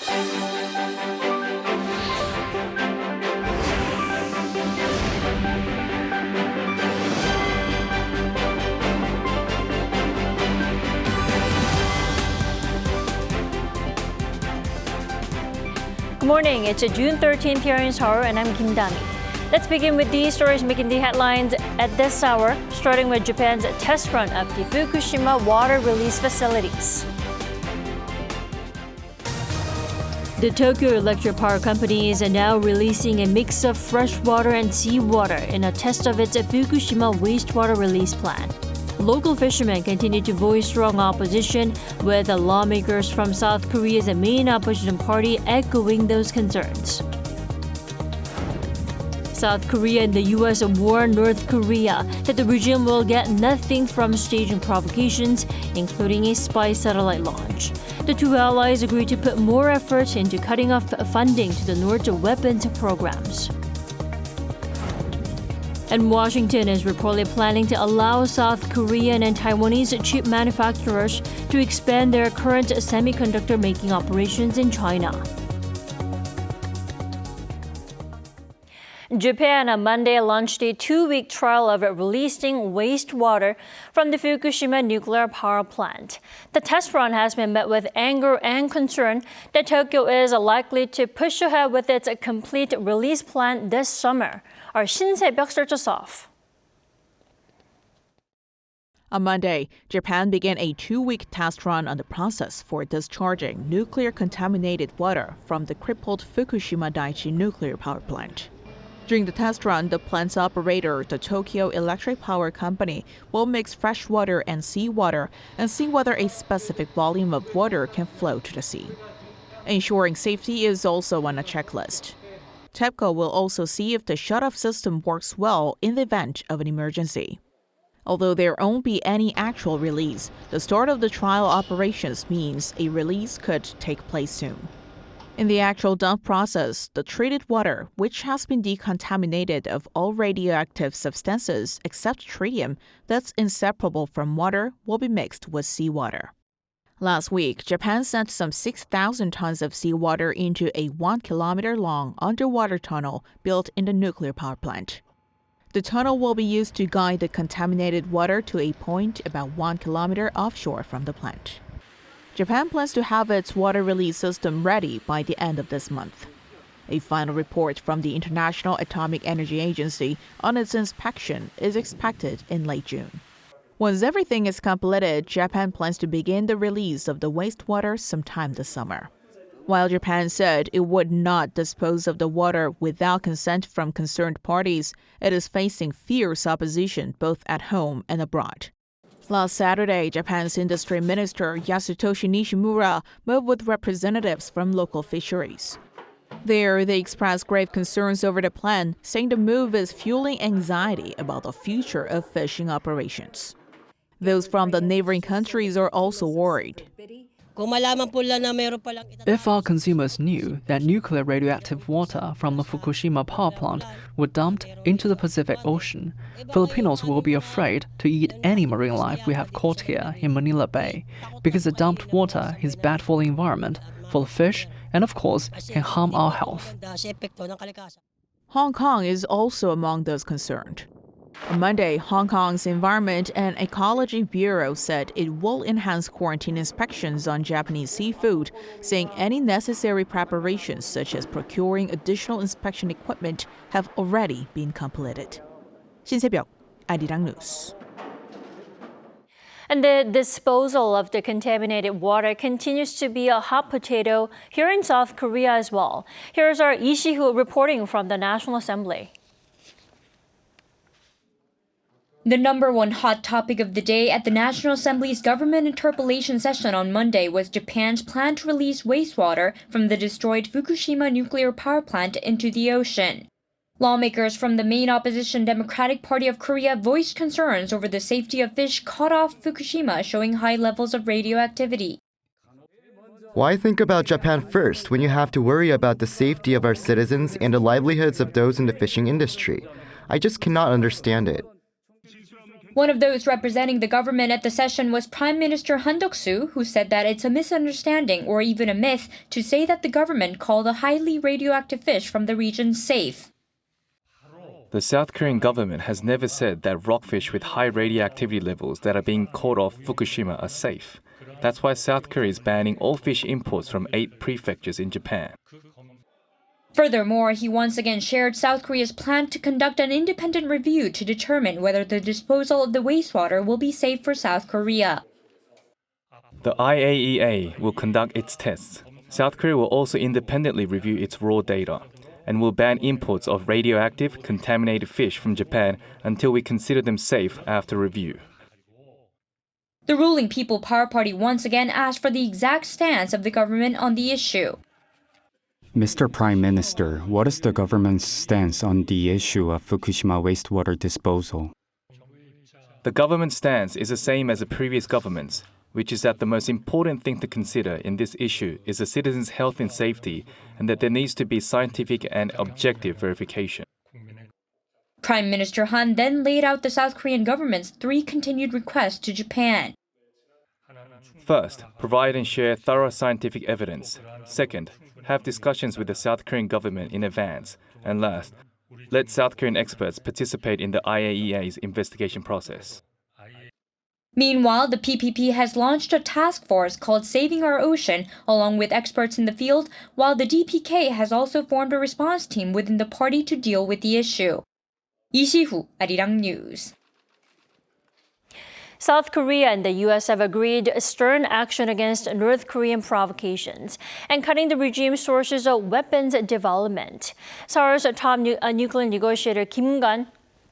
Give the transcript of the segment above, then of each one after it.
Good morning, it's June 13th here in Seoul, and I'm Kim Dami. Let's begin with these stories making the headlines at this hour, starting with Japan's test run of the Fukushima water release facilities. The Tokyo Electric Power Company is now releasing a mix of fresh water and seawater in a test of its Fukushima wastewater release plant. Local fishermen continue to voice strong opposition, with the lawmakers from South Korea's main opposition party echoing those concerns. South Korea and the U.S. warn North Korea that the regime will get nothing from staging provocations, including a spy satellite launch. The two allies agreed to put more effort into cutting off funding to the North's weapons programs. And Washington is reportedly planning to allow South Korean and Taiwanese chip manufacturers to expand their current semiconductor making operations in China. Japan on Monday launched a two-week trial of releasing wastewater from the Fukushima nuclear power plant. The test run has been met with anger and concern that Tokyo is likely to push ahead with its complete release plan this summer. Our Shin Se-byuk starts us off. On Monday, Japan began a two-week test run on the process for discharging nuclear-contaminated water from the crippled Fukushima Daiichi nuclear power plant. During the test run, the plant's operator, the Tokyo Electric Power Company, will mix fresh water and seawater and see whether a specific volume of water can flow to the sea. Ensuring safety is also on a checklist. TEPCO will also see if the shut-off system works well in the event of an emergency. Although there won't be any actual release, the start of the trial operations means a release could take place soon. In the actual dump process, the treated water, which has been decontaminated of all radioactive substances except tritium that's inseparable from water, will be mixed with seawater. Last week, Japan sent some 6,000 tons of seawater into a 1-kilometer-long underwater tunnel built in the nuclear power plant. The tunnel will be used to guide the contaminated water to a point about 1 kilometer offshore from the plant. Japan plans to have its water release system ready by the end of this month. A final report from the International Atomic Energy Agency on its inspection is expected in late June. Once everything is completed, Japan plans to begin the release of the wastewater sometime this summer. While Japan said it would not dispose of the water without consent from concerned parties, it is facing fierce opposition both at home and abroad. Last Saturday, Japan's industry minister Yasutoshi Nishimura met with representatives from local fisheries. There, they expressed grave concerns over the plan, saying the move is fueling anxiety about the future of fishing operations. Those from the neighboring countries are also worried. If our consumers knew that nuclear radioactive water from the Fukushima power plant were dumped into the Pacific Ocean, Filipinos will be afraid to eat any marine life we have caught here in Manila Bay, because the dumped water is bad for the environment, for the fish, and of course, can harm our health. Hong Kong is also among those concerned. On Monday, Hong Kong's Environment and Ecology Bureau said it will enhance quarantine inspections on Japanese seafood, saying any necessary preparations such as procuring additional inspection equipment have already been completed. Shin Se-byuk, Arirang News. And the disposal of the contaminated water continues to be a hot potato here in South Korea as well. Here's our Lee Si-hoo reporting from the National Assembly. The number one hot topic of the day at the National Assembly's government interpellation session on Monday was Japan's plan to release wastewater from the destroyed Fukushima nuclear power plant into the ocean. Lawmakers from the main opposition Democratic Party of Korea voiced concerns over the safety of fish caught off Fukushima showing high levels of radioactivity. Why think about Japan first when you have to worry about the safety of our citizens and the livelihoods of those in the fishing industry? I just cannot understand it. One of those representing the government at the session was Prime Minister Han Duck-soo, who said that it's a misunderstanding or even a myth to say that the government called a highly radioactive fish from the region safe. The South Korean government has never said that rockfish with high radioactivity levels that are being caught off Fukushima are safe. That's why South Korea is banning all fish imports from 8 prefectures in Japan. Furthermore, he once again shared South Korea's plan to conduct an independent review to determine whether the disposal of the wastewater will be safe for South Korea. The IAEA will conduct its tests. South Korea will also independently review its raw data and will ban imports of radioactive, contaminated fish from Japan until we consider them safe after review. The ruling People Power Party once again asked for the exact stance of the government on the issue. Mr. Prime Minister, what is the government's stance on the issue of Fukushima wastewater disposal? The government's stance is the same as the previous government's, which is that the most important thing to consider in this issue is the citizens' health and safety, and that there needs to be scientific and objective verification. Prime Minister Han then laid out the South Korean government's 3 continued requests to Japan. First, provide and share thorough scientific evidence. Second, have discussions with the South Korean government in advance. And last, let South Korean experts participate in the IAEA's investigation process. Meanwhile, the PPP has launched a task force called Saving Our Ocean, along with experts in the field, while the DPK has also formed a response team within the party to deal with the issue. 이시후, Arirang News. South Korea and the U.S. have agreed stern action against North Korean provocations and cutting the regime's sources of weapons development. Seoul's top nuclear negotiator Kim Gun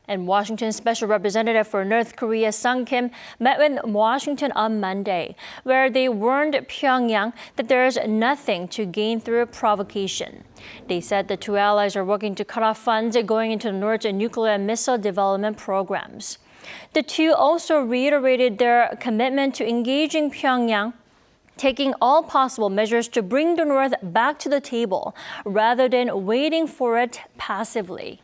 and Washington's Special Representative for North Korea Sung Kim met with Washington on Monday, where they warned Pyongyang that there is nothing to gain through provocation. They said the two allies are working to cut off funds going into the North's nuclear and missile development programs. The two also reiterated their commitment to engaging Pyongyang, taking all possible measures to bring the North back to the table rather than waiting for it passively.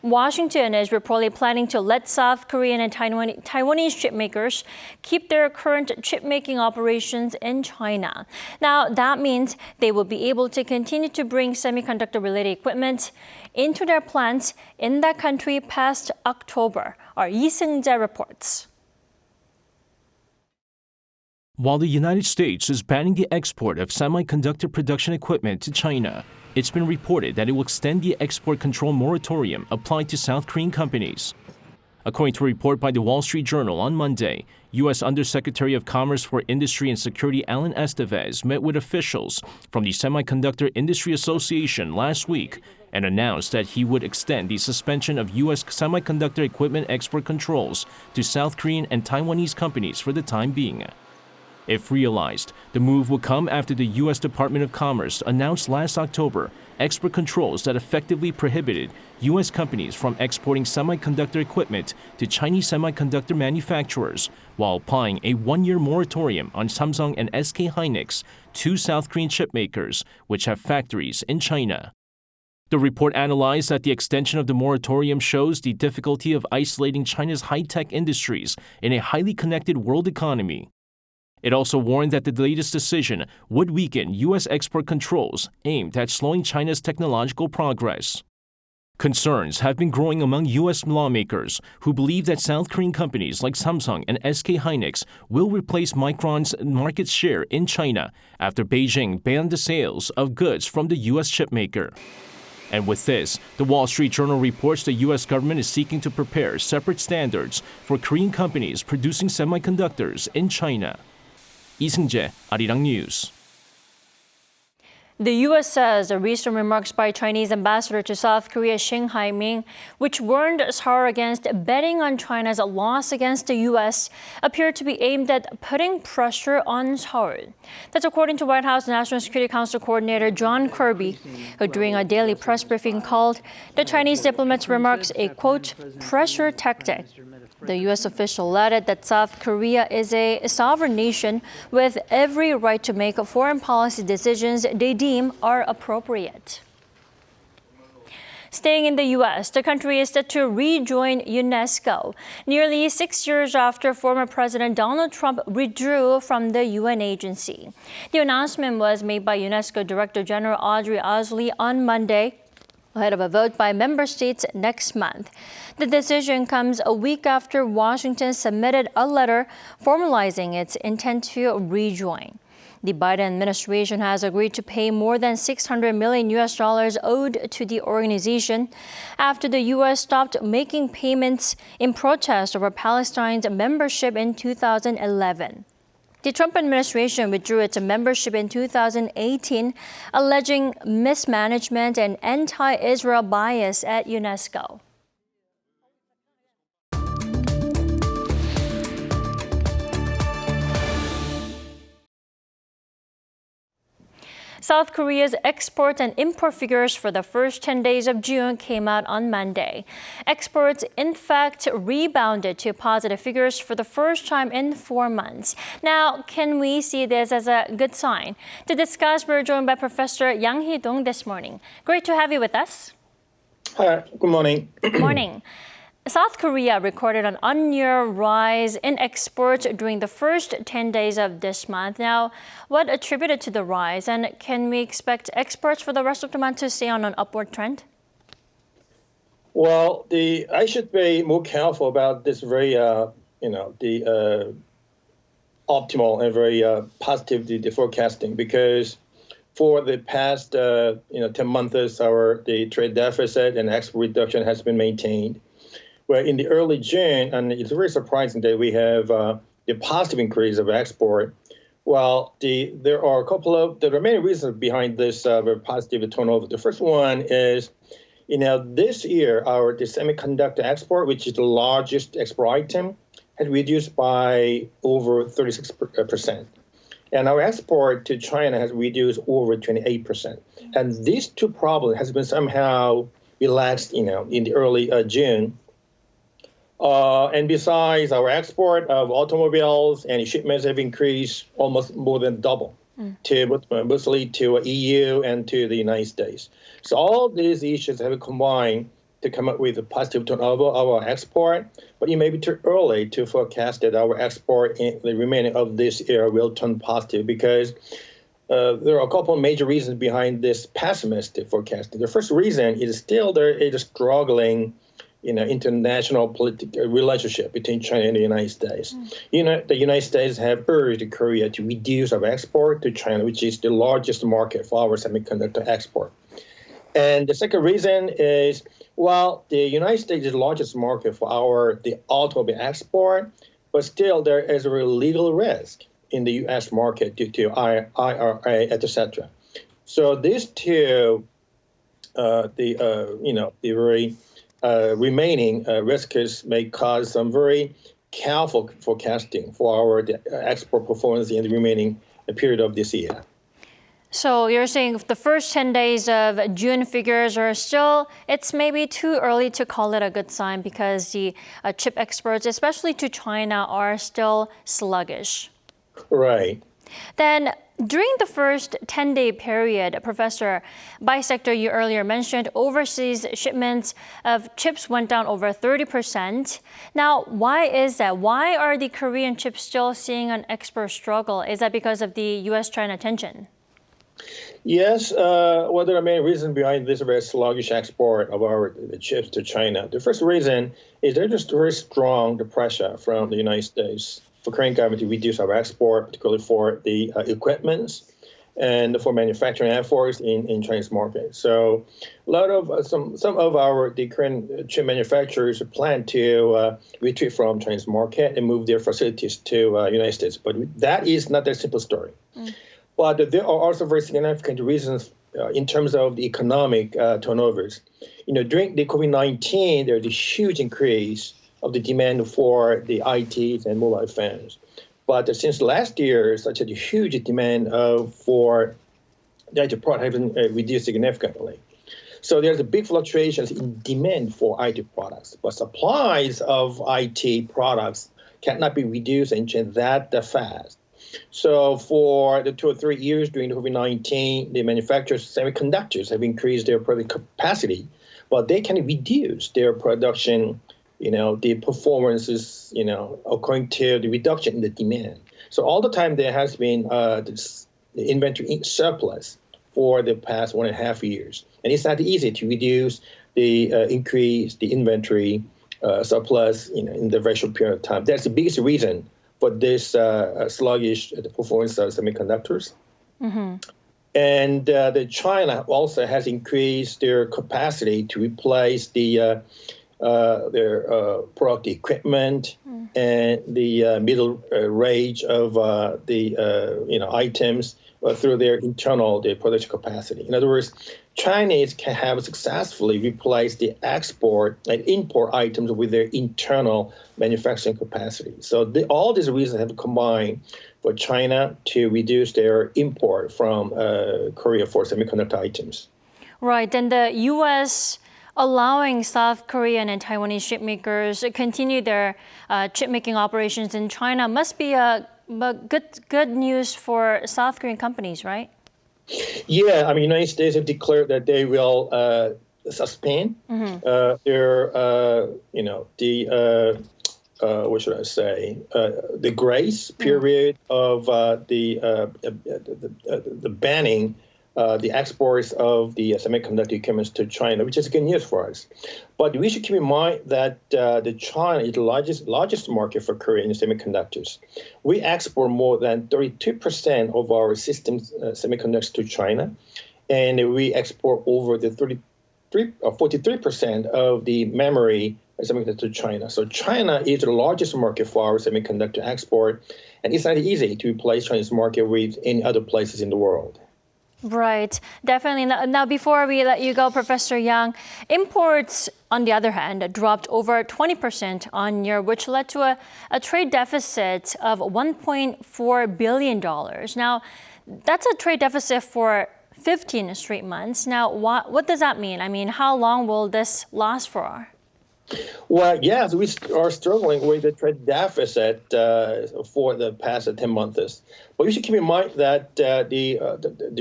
Washington is reportedly planning to let South Korean and Taiwanese chipmakers keep their current chip-making operations in China. Now, that means they will be able to continue to bring semiconductor-related equipment into their plants in that country past October. Our Lee Seung-jae reports. While the United States is banning the export of semiconductor production equipment to China, it's been reported that it will extend the export control moratorium applied to South Korean companies. According to a report by the Wall Street Journal on Monday, U.S. Undersecretary of Commerce for Industry and Security Alan Estevez met with officials from the Semiconductor Industry Association last week and announced that he would extend the suspension of U.S. semiconductor equipment export controls to South Korean and Taiwanese companies for the time being. If realized, the move will come after the U.S. Department of Commerce announced last October export controls that effectively prohibited U.S. companies from exporting semiconductor equipment to Chinese semiconductor manufacturers, while applying a 1-year moratorium on Samsung and SK Hynix, 2 South Korean chipmakers, which have factories in China. The report analyzed that the extension of the moratorium shows the difficulty of isolating China's high-tech industries in a highly connected world economy. It also warned that the latest decision would weaken U.S. export controls aimed at slowing China's technological progress. Concerns have been growing among U.S. lawmakers who believe that South Korean companies like Samsung and SK Hynix will replace Micron's market share in China after Beijing banned the sales of goods from the U.S. chipmaker. And with this, the Wall Street Journal reports the U.S. government is seeking to prepare separate standards for Korean companies producing semiconductors in China. Lee Seung-jae, Arirang News. The U.S. says the recent remarks by Chinese ambassador to South Korea Shin Hai-ming, which warned Seoul against betting on China's loss against the U.S., appear to be aimed at putting pressure on Seoul. That's according to White House National Security Council Coordinator John Kirby, who during a daily press briefing called the Chinese diplomat's remarks a, quote, pressure tactic. The U.S. official added that South Korea is a sovereign nation with every right to make foreign policy decisions they deem are appropriate. Staying in the U.S., the country is set to rejoin UNESCO, nearly 6 years after former President Donald Trump withdrew from the UN agency. The announcement was made by UNESCO Director General Audrey Azoulay on Monday, ahead of a vote by member states next month. The decision comes a week after Washington submitted a letter formalizing its intent to rejoin. The Biden administration has agreed to pay more than $600 million owed to the organization after the U.S. stopped making payments in protest over Palestine's membership in 2011. The Trump administration withdrew its membership in 2018, alleging mismanagement and anti-Israel bias at UNESCO. South Korea's export and import figures for the first 10 days of June came out on Monday. Exports, in fact, rebounded to positive figures for the first time in 4 months. Now, can we see this as a good sign? To discuss, we're joined by Professor Yang Hee-dong this morning. Great to have you with us. Hi, good morning. Good morning. South Korea recorded an on-year rise in exports during the first 10 days of this month. Now, what attributed to the rise, and can we expect exports for the rest of the month to stay on an upward trend? Well, I should be more careful about this very, optimal and very positive the forecasting, because for the past 10 months, the trade deficit and export reduction has been maintained. Well, in the early June, and it's very surprising that we have the positive increase of export. Well, there are many reasons behind this very positive turnover. The first one is, this year the semiconductor export, which is the largest export item, has reduced by over 36%, and our export to China has reduced over 28%. And these two problems has been somehow relaxed, in the early June. And besides, our export of automobiles and shipments have increased almost more than double, mostly to EU and to the United States. So all these issues have combined to come up with a positive turnover of our export, but it may be too early to forecast that our export in the remaining of this year will turn positive, because there are a couple of major reasons behind this pessimistic forecasting. The first reason is still there is a struggling international political relationship between China and the United States. The United States have urged Korea to reduce our export to China, which is the largest market for our semiconductor export. And the second reason is, well, the United States is the largest market for the automobile export, but still there is a legal risk in the U.S. market due to IRA, etc. So these two, the very remaining risks may cause some very careful forecasting for our export performance in the remaining period of this year. So you're saying the first 10 days of June figures are still, it's maybe too early to call it a good sign, because the chip exports, especially to China, are still sluggish. Right. Then during the first 10-day period, Professor, by sector, you earlier mentioned overseas shipments of chips went down over 30%. Now, why is that? Why are the Korean chips still seeing an export struggle? Is that because of the U.S.-China tension? Yes, well, there are many reasons behind this very sluggish export of the chips to China. The first reason is there's just very strong pressure from the United States for Korean government to reduce our export, particularly for the equipments and for manufacturing efforts in Chinese market. So a lot of some of the Korean chip manufacturers plan to retreat from Chinese market and move their facilities to United States. But that is not a simple story. But there are also very significant reasons in terms of the economic turnovers. During the COVID-19, there's a huge increase of the demand for the ITs and mobile phones. But since last year, such a huge demand for the IT product has been reduced significantly. So there's a big fluctuations in demand for IT products, but supplies of IT products cannot be reduced and change that fast. So for the 2 or 3 years during the COVID-19, the manufacturers of semiconductors have increased their product capacity but they can reduce their production, the performances, according to the reduction in the demand. So all the time there has been this inventory surplus for the past 1.5 years. And it's not easy to reduce the increase the inventory surplus in the very short period of time. That's the biggest reason for this sluggish performance of semiconductors. Mm-hmm. And the China also has increased their capacity to replace their product equipment and the middle range of the items through their production capacity. In other words, Chinese can have successfully replaced the export and import items with their internal manufacturing capacity. So all these reasons have combined for China to reduce their import from Korea for semiconductor items. Right, and the U.S. allowing South Korean and Taiwanese chip makers continue their chip making operations in China must be good news for South Korean companies, right? Yeah, United States have declared that they will suspend their, what should I say, the grace period of the banning the exports of the semiconductor equipment to China, which is good news for us. But we should keep in mind that the China is the largest market for Korea in semiconductors. We export more than 32% of our systems semiconductors to China, and we export over the 43% of the memory semiconductor to China. So China is the largest market for our semiconductor export, and it's not easy to replace Chinese market with any other places in the world. Right, definitely. Now, before we let you go, Professor Yang, imports, on the other hand, dropped over 20% on year, which led to a trade deficit of $1.4 billion. Now, that's a trade deficit for 15 straight months. Now, what does that mean? How long will this last for? Well, yes, we are struggling with the trade deficit for the past 10 months. But you should keep in mind that the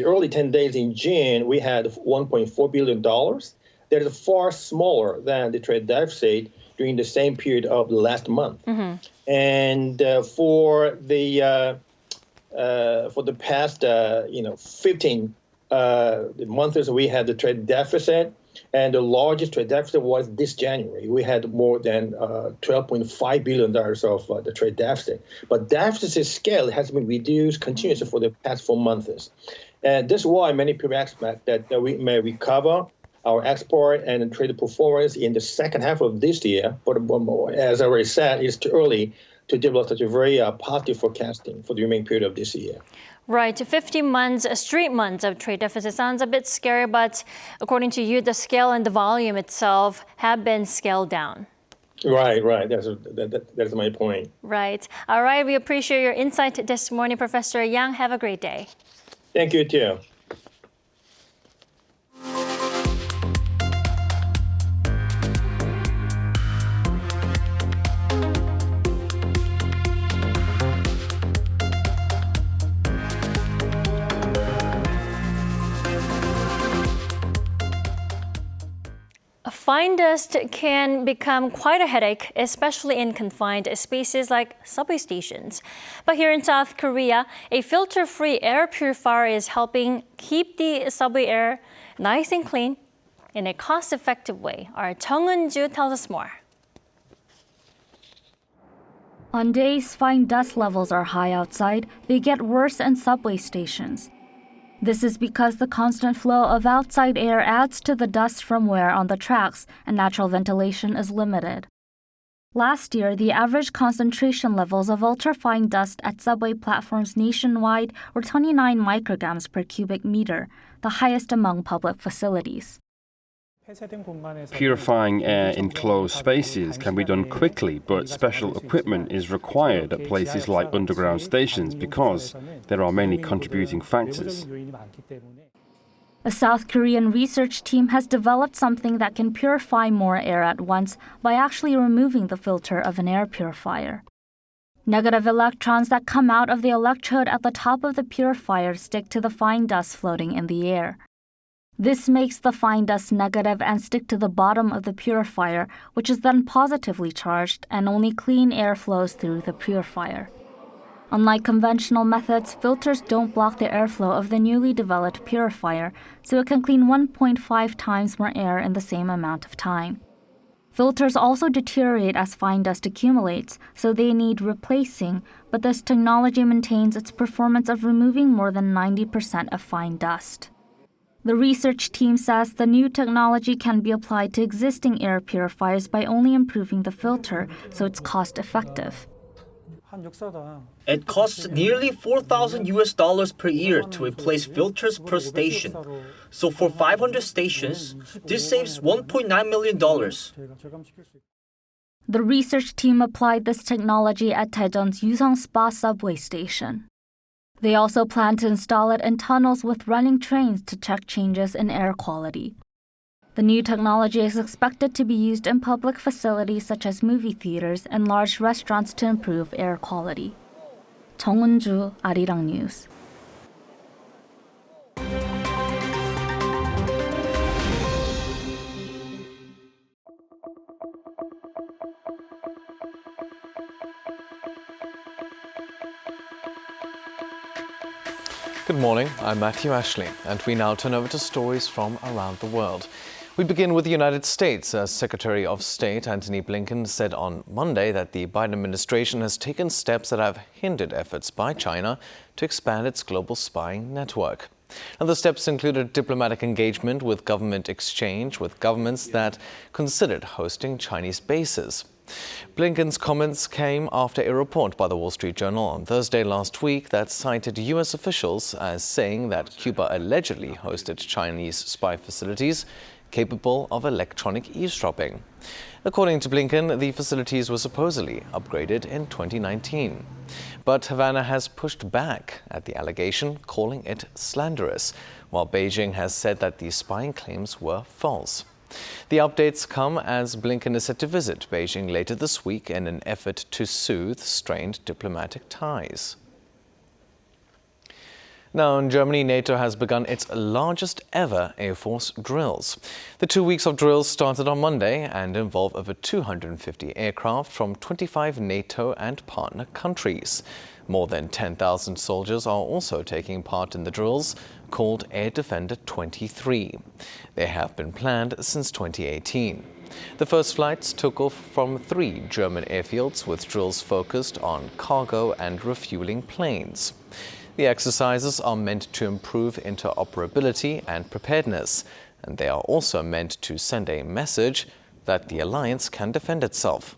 early 10 days in June, we had $1.4 billion. That is far smaller than the trade deficit during the same period of the last month. Mm-hmm. And for the past 15 months, we had the trade deficit. And the largest trade deficit was this January. We had more than $12.5 billion of the trade deficit. But deficit scale has been reduced continuously for the past 4 months. And this is why many people expect that we may recover our export and trade performance in the second half of this year. But as I already said, it's too early to develop such a very positive forecasting for the remaining period of this year. Right, 15 months, straight months of trade deficit sounds a bit scary, but according to you, the scale and the volume itself have been scaled down. Right. That's my point. Right. All right, we appreciate your insight this morning, Professor Yang. Have a great day. Thank you, too. Fine dust can become quite a headache, especially in confined spaces like subway stations. But here in South Korea, a filter-free air purifier is helping keep the subway air nice and clean in a cost-effective way. Our Chung Eun-ju tells us more. On days fine dust levels are high outside, they get worse in subway stations. This is because the constant flow of outside air adds to the dust from wear on the tracks, and natural ventilation is limited. Last year, the average concentration levels of ultrafine dust at subway platforms nationwide were 29 micrograms per cubic meter, the highest among public facilities. Purifying air in closed spaces can be done quickly, but special equipment is required at places like underground stations because there are many contributing factors. A South Korean research team has developed something that can purify more air at once by actually removing the filter of an air purifier. Negative electrons that come out of the electrode at the top of the purifier stick to the fine dust floating in the air. This makes the fine dust negative and stick to the bottom of the purifier, which is then positively charged, and only clean air flows through the purifier. Unlike conventional methods, filters don't block the airflow of the newly developed purifier, so it can clean 1.5 times more air in the same amount of time. Filters also deteriorate as fine dust accumulates, so they need replacing, but this technology maintains its performance of removing more than 90% of fine dust. The research team says the new technology can be applied to existing air purifiers by only improving the filter, so it's cost-effective. It costs nearly $4,000 per year to replace filters per station. So for 500 stations, this saves $1.9 million. The research team applied this technology at Daejeon's Yusong Spa subway station. They also plan to install it in tunnels with running trains to check changes in air quality. The new technology is expected to be used in public facilities such as movie theaters and large restaurants to improve air quality. 정은주, Arirang News. Good morning, I'm Matthew Ashley, and we now turn over to stories from around the world. We begin with the United States, as Secretary of State Antony Blinken said on Monday that the Biden administration has taken steps that have hindered efforts by China to expand its global spying network. And the steps included diplomatic engagement with government exchange with governments that considered hosting Chinese bases. Blinken's comments came after a report by the Wall Street Journal on Thursday last week that cited U.S. officials as saying that Cuba allegedly hosted Chinese spy facilities capable of electronic eavesdropping. According to Blinken, the facilities were supposedly upgraded in 2019. But Havana has pushed back at the allegation, calling it slanderous, while Beijing has said that the spying claims were false. The updates come as Blinken is set to visit Beijing later this week in an effort to soothe strained diplomatic ties. Now in Germany, NATO has begun its largest ever Air Force drills. The 2 weeks of drills started on Monday and involve over 250 aircraft from 25 NATO and partner countries. More than 10,000 soldiers are also taking part in the drills, called Air Defender 23. They have been planned since 2018. The first flights took off from 3 German airfields with drills focused on cargo and refueling planes. The exercises are meant to improve interoperability and preparedness, and they are also meant to send a message that the alliance can defend itself.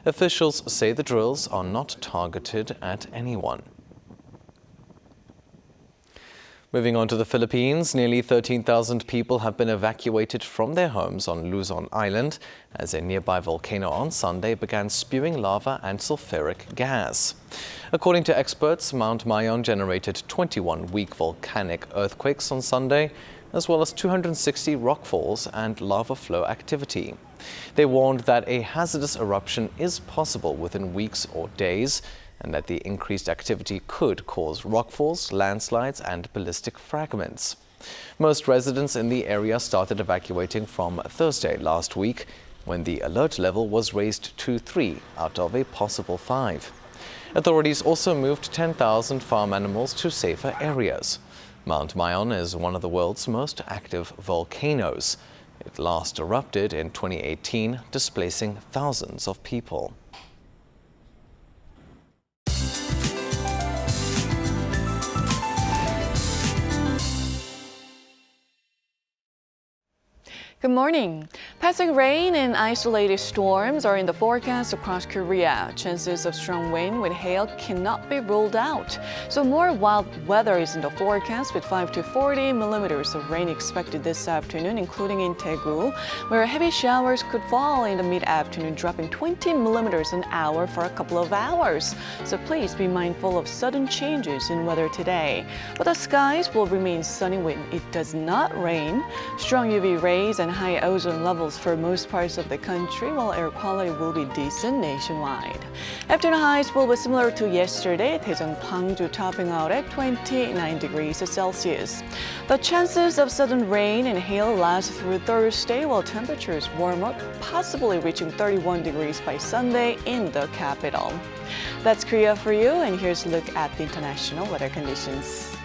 Officials say the drills are not targeted at anyone. Moving on to the Philippines, nearly 13,000 people have been evacuated from their homes on Luzon Island as a nearby volcano on Sunday began spewing lava and sulfuric gas. According to experts, Mount Mayon generated 21 weak volcanic earthquakes on Sunday, as well as 260 rockfalls and lava flow activity. They warned that a hazardous eruption is possible within weeks or days, and that the increased activity could cause rockfalls, landslides, and ballistic fragments. Most residents in the area started evacuating from Thursday last week, when the alert level was raised to 3 out of a possible 5. Authorities also moved 10,000 farm animals to safer areas. Mount Mayon is one of the world's most active volcanoes. It last erupted in 2018, displacing thousands of people. Good morning. Passing rain and isolated storms are in the forecast across Korea. Chances of strong wind with hail cannot be ruled out. So more wild weather is in the forecast with 5 to 40 millimeters of rain expected this afternoon, including in Daegu, where heavy showers could fall in the mid-afternoon, dropping 20 millimeters an hour for a couple of hours. So please be mindful of sudden changes in weather today. But the skies will remain sunny when it does not rain. Strong UV rays and and high ozone levels for most parts of the country, while air quality will be decent nationwide. Afternoon highs will be similar to yesterday, Daejeon, Gwangju topping out at 29 degrees Celsius. The chances of sudden rain and hail last through Thursday, while temperatures warm up, possibly reaching 31 degrees by Sunday in the capital. That's Korea for you, and here's a look at the international weather conditions.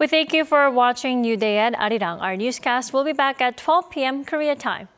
We thank you for watching New Day at Arirang. Our newscast will be back at 12 p.m. Korea time.